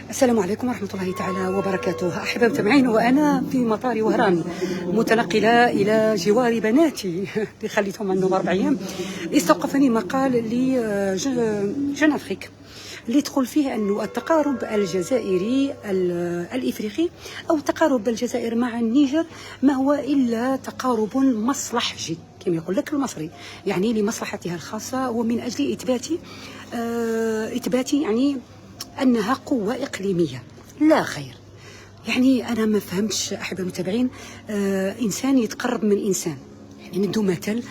السلام عليكم ورحمة الله تعالى وبركاته. أحبة المتابعين، وأنا في مطار وهران متنقلة إلى جوار بناتي اللي خليتهم عندهم 4 أيام. استوقفني مقال لجون أفريك اللي تقول فيه أن التقارب الجزائري الإفريقي أو تقارب الجزائر مع النيجر ما هو إلا تقارب مصلحجي كما يقول لك المصري، يعني لمصلحتها الخاصة ومن أجل إثبات يعني أنها قوة إقليمية لا غير. يعني أنا ما فهمتش أحب المتابعين، إنسان يتقرب من إنسان، يعني ندو مثل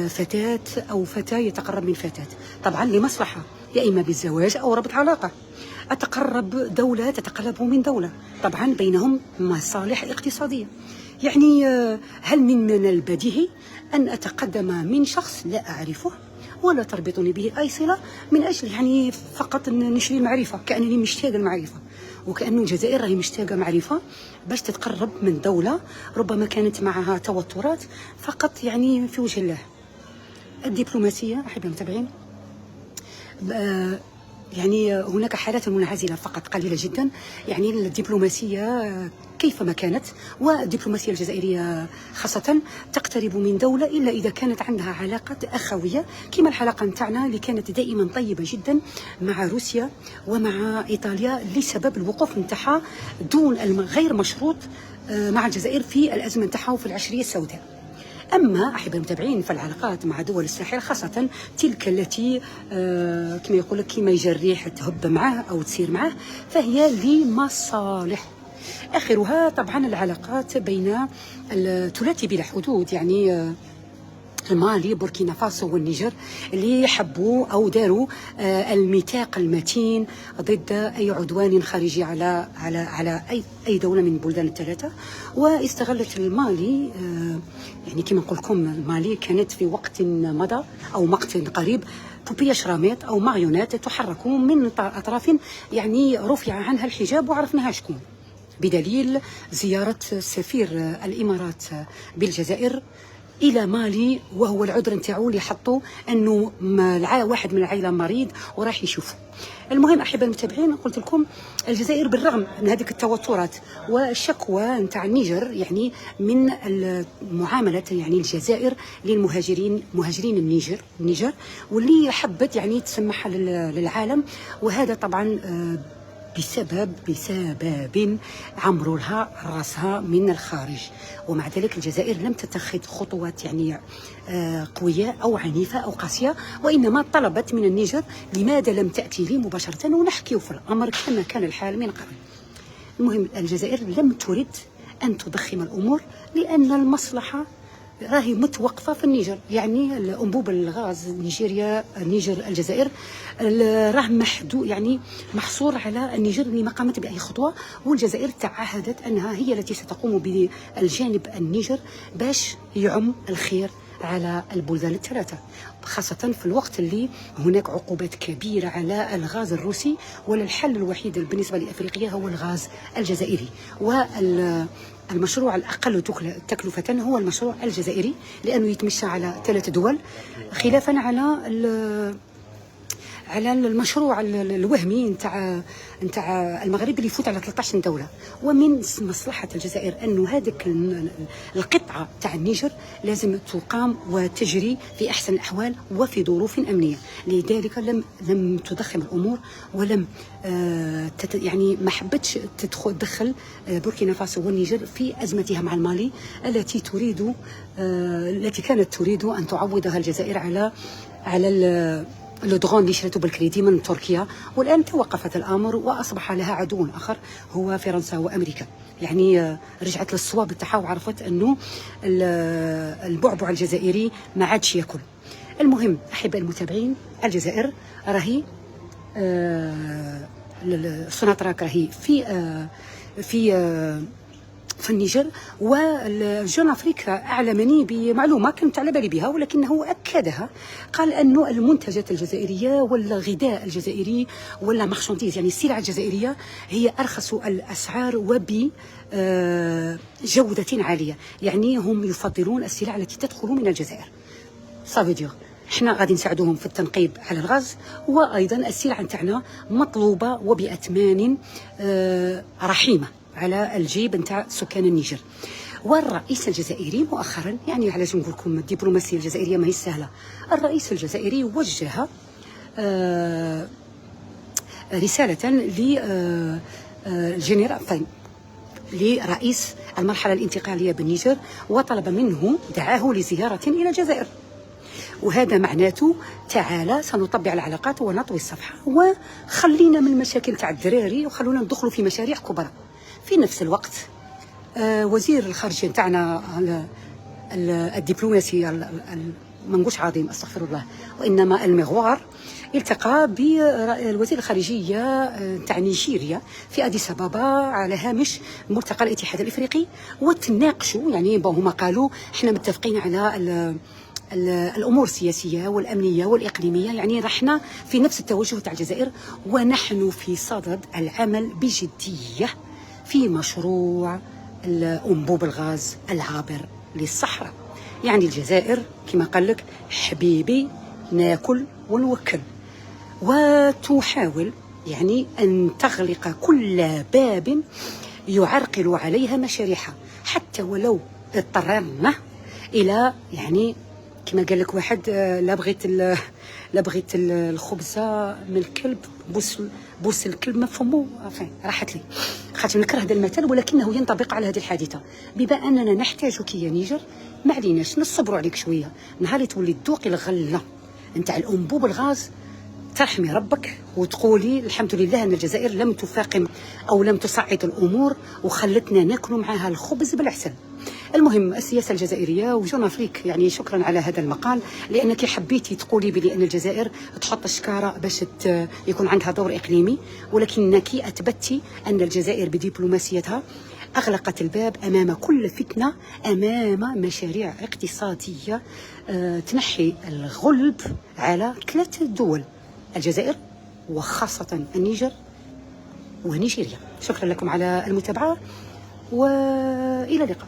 فتاة أو فتاة يتقرب من فتاة، طبعا لمصلحة يا إما بالزواج أو ربط علاقة. أتقرب دولة تتقرب من دولة، طبعا بينهم مصالح اقتصادية. يعني هل من البديهي أن أتقدم من شخص لا أعرفه ولا تربطني به أي صلة من أجل يعني فقط نشري المعرفة، كأنني مشتاقة المعرفة، وكأن الجزائر راهي مشتاقة معرفة باش تتقرب من دولة ربما كانت معها توترات فقط يعني في وجه الله. الدبلوماسية أحب المتابعين، يعني هناك حالات منعزلة فقط قليلة جدا. يعني الدبلوماسية كيفما كانت، والدبلوماسية الجزائرية خاصة تقترب من دولة إلا إذا كانت عندها علاقات أخوية، كما الحلقة نتاعنا اللي كانت دائما طيبة جدا مع روسيا ومع إيطاليا لسبب الوقوف نتاعها دون غير مشروط مع الجزائر في الأزمة نتاعها وفي العشرية السوداء. أما أحب المتابعين فالعلاقات مع دول الساحل خاصة تلك التي كما يقول لك كما يجي الريح تهب معه أو تسير معه فهي لمصالح. آخرها طبعا العلاقات بين الثلاثي بلا حدود، يعني المالي بوركينا فاسو والنيجر اللي حبوا أو داروا الميثاق المتين ضد أي عدوان خارجي على أي دولة من البلدان الثلاثة. واستغلت المالي يعني كما نقول لكم المالي كانت في وقت مضى أو وقت قريب بوبيا شراميط أو ماريونات تحرك من أطراف يعني رفع عنها الحجاب وعرفناها شكون، بدليل زيارة سفير الإمارات بالجزائر الى مالي، وهو العذر نتاعو اللي حطوا انه واحد من العائله مريض وراح يشوفه. المهم احبه المتابعين، قلت لكم الجزائر بالرغم من هذيك التوترات والشكوى نتاع النيجر يعني من معامله يعني الجزائر للمهاجرين مهاجرين النيجر واللي حبت يعني تسمح للعالم، وهذا طبعا بسبب عمروا لها راسها من الخارج. ومع ذلك الجزائر لم تتخذ خطوات يعني قوية أو عنيفة أو قاسية، وإنما طلبت من النيجر لماذا لم تأتي لي مباشرة ونحكي في الأمر كما كان الحال من قبل. المهم الجزائر لم ترد أن تضخم الأمور لأن المصلحة راهي متوقفة في النيجر. يعني الأنبوب الغاز النيجر الجزائر راه محدود يعني محصور على النيجر اللي ما قامت بأي خطوة، والجزائر تعهدت أنها هي التي ستقوم بالجانب النيجر باش يعم الخير على البلدان الثلاثة، خاصة في الوقت اللي هناك عقوبات كبيرة على الغاز الروسي، والحل الوحيد بالنسبة لأفريقيا هو الغاز الجزائري. والمشروع الأقل تكلفة هو المشروع الجزائري لأنه يتمشى على 3 دول، خلافا على المشروع الوهمي نتاع المغرب اللي يفوت على 13 دولة. ومن مصلحة الجزائر أنه هذيك القطعة تاع النيجر لازم تقام وتجري في أحسن الأحوال وفي ظروف أمنية، لذلك لم تضخم الأمور ولم يعني ما حبتش تدخل بوركينا فاسو والنيجر في أزمتها مع المالي التي كانت تريد أن تعوضها الجزائر على لو درون اللي شريته بالكريدي من تركيا، والآن توقفت الأمر وأصبح لها عدو آخر هو فرنسا وأمريكا. يعني رجعت للصواب تاعها وعرفت أنه البعبع الجزائري ما عادش يأكل. المهم أحب المتابعين الجزائر راهي السناتراك راهي في النيجر. وجون أفريكا أعلمني بمعلومة كنت على بالي بها ولكنه أكدها، قال أنه المنتجات الجزائرية والغذاء الجزائري ولا مارشانديز يعني السلع الجزائرية هي أرخص الأسعار وبجودة عالية. يعني هم يفضلون السلع التي تدخل من الجزائر. صافي احنا غادي نساعدوهم في التنقيب على الغاز، وايضا السلعه نتاعنا مطلوبه وباثمان رحيمه على الجيب نتاع سكان النيجر. والرئيس الجزائري مؤخرا، يعني علاش نقول لكم الدبلوماسيه الجزائريه ماهي سهله، الرئيس الجزائري وجه رساله للجنرال لرئيس المرحله الانتقاليه بالنيجر، وطلب منه، دعاه لزياره الى الجزائر. وهذا معناته تعالى سنطبع العلاقات ونطوي الصفحه، وخلينا من المشاكل تاع الدراري وخلونا ندخلوا في مشاريع كبرى. في نفس الوقت وزير الخارجيه تاعنا الدبلوماسي ما نقولش عظيم، استغفر الله، وانما المغوار، التقى بالوزير الخارجيه تاع نيجيريا في اديس ابابا على هامش ملتقى الاتحاد الافريقي، وتناقشوا، يعني هما قالوا احنا متفقين على الامور السياسيه والامنيه والاقليميه، يعني رحنا في نفس التوجه تاع الجزائر، ونحن في صدد العمل بجديه في مشروع الانبوب الغاز العابر للصحراء. يعني الجزائر كما قال لك حبيبي ناكل ونوكل، وتحاول يعني ان تغلق كل باب يعرقل عليها مشاريعها، حتى ولو اضطررنا الى، يعني كما قال لك واحد، لا بغيت الخبزه من الكلب بوس الكلب ما فمو، راحت لي خاطر نكره هذا المثل، ولكنه ينطبق على هذه الحادثه. بما اننا نحتاجك يا نيجر، ما عليناش نصبروا عليك شويه، نهار اللي تولي تذوقي الغله نتاع الانبوب الغاز ترحمي ربك وتقولي الحمد لله ان الجزائر لم تفاقم او لم تصعد الامور وخلتنا ناكلوا معها الخبز بالعسل. المهم السياسه الجزائريه وجون افريك، يعني شكرا على هذا المقال، لانك حبيتي تقولي بلي ان الجزائر تحط الشكاره باش يكون عندها دور اقليمي، ولكنك اثبتي ان الجزائر بدبلوماسيتها اغلقت الباب امام كل فتنه، امام مشاريع اقتصاديه تنحي الغلب على 3 دول، الجزائر وخاصه النيجر ونيجيريا. شكرا لكم على المتابعه والى اللقاء.